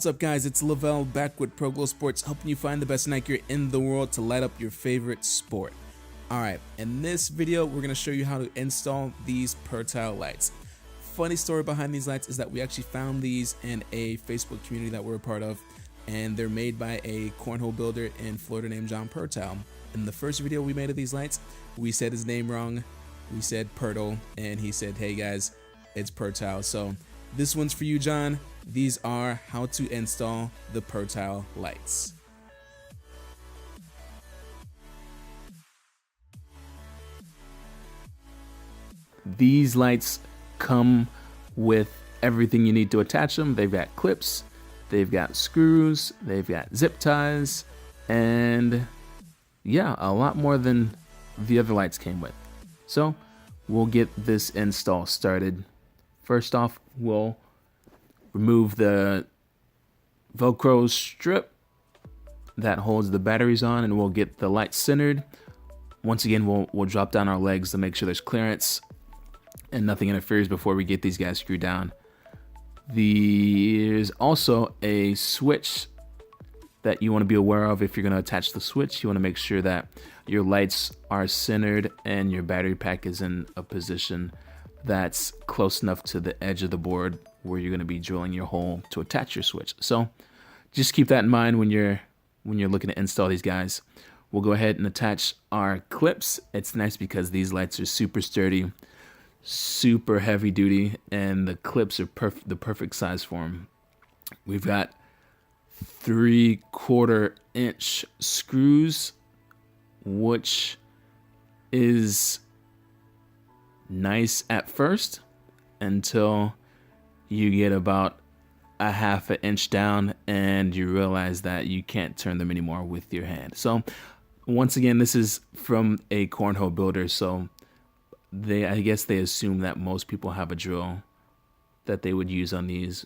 What's up, guys? It's Lavelle back with ProGlow Sports, helping you find the best night gear in the world to light up your favorite sport. Alright, in this video we're going to show you how to install these Pertile lights. Funny story behind these lights is that we actually found these in a Facebook community that we're a part of, and they're made by a cornhole builder in Florida named John Pertile. In the first video we made of these lights, we said his name wrong. We said Pertile, and he said, hey guys, it's Pertile. So this one's for you, John. These are how to install the Pertile lights. These lights come with everything you need to attach them. They've got clips, they've got screws, they've got zip ties, and yeah, a lot more than the other lights came with. So we'll get this install started. First off, we'll remove the Velcro strip that holds the batteries on, and we'll get the light centered. Once again, we'll drop down our legs to make sure there's clearance and nothing interferes before we get these guys screwed down. There's also a switch that you want to be aware of. If you're going to attach the switch, you want to make sure that your lights are centered and your battery pack is in a position that's close enough to the edge of the board where you're going to be drilling your hole to attach your switch. So just keep that in mind when you're looking to install these guys. We'll go ahead and attach our clips. It's nice because these lights are super sturdy, super heavy duty, and the clips are the perfect size for them. We've got 3/4 inch screws, which is nice at first until you get about a 1/2 inch down and you realize that you can't turn them anymore with your hand. So once again, this is from a cornhole builder, so I guess they assume that most people have a drill that they would use on these,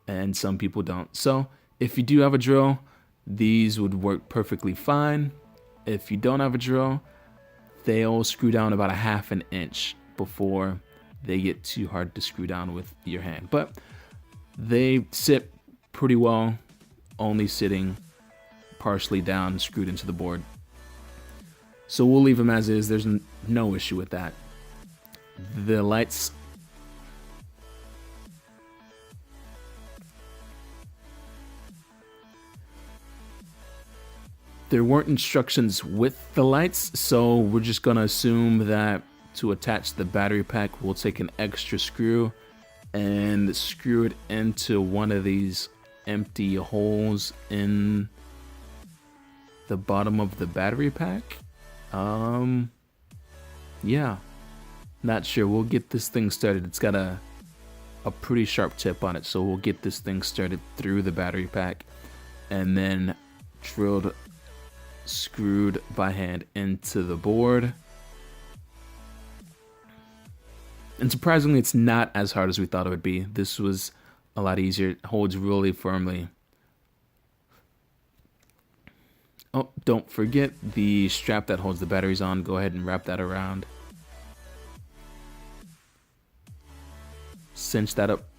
and some people don't. So if you do have a drill, these would work perfectly fine. If you don't have a drill, they'll screw down about a 1/2 inch before they get too hard to screw down with your hand. But they sit pretty well, only sitting partially down, screwed into the board. So we'll leave them as is. There's no issue with that. The lights, there weren't instructions with the lights, so we're just gonna assume that to attach the battery pack, we'll take an extra screw and screw it into one of these empty holes in the bottom of the battery pack. Yeah, not sure. We'll get this thing started. It's got a pretty sharp tip on it, so we'll get this thing started through the battery pack and then screwed by hand into the board. And surprisingly, it's not as hard as we thought it would be. This was a lot easier. It holds really firmly. Oh, don't forget the strap that holds the batteries on. Go ahead and wrap that around. Cinch that up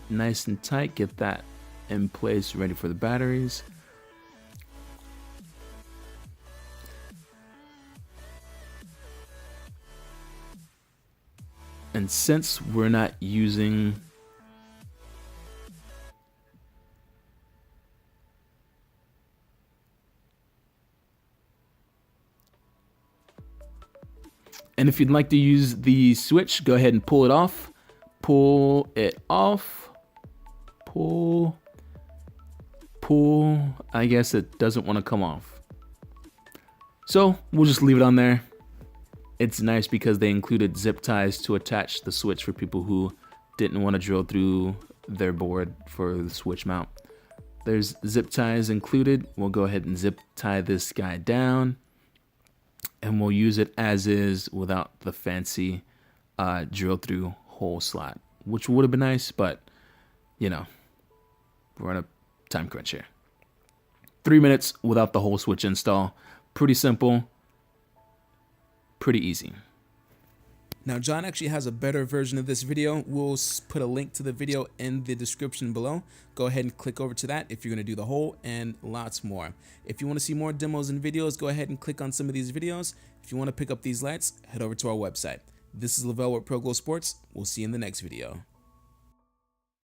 nice and tight. Get that in place, ready for the batteries. And since we're not using and if you'd like to use the switch, go ahead and pull it off. Pull it off. Pull. I guess it doesn't want to come off. So we'll just leave it on there. It's nice because they included zip ties to attach the switch for people who didn't want to drill through their board for the switch mount. There's zip ties included. We'll go ahead and zip tie this guy down, and we'll use it as is without the fancy drill through hole slot, which would have been nice, but you know, we're on a time crunch here. 3 minutes without the whole switch install. Pretty simple. Pretty easy. Now, John actually has a better version of this video. We'll put a link to the video in the description below. Go ahead and click over to that if you're going to do the whole, and lots more. If you want to see more demos and videos, go ahead and click on some of these videos. If you want to pick up these lights, head over to our website. This is Lavelle with Pro Glow Sports. We'll see you in the next video.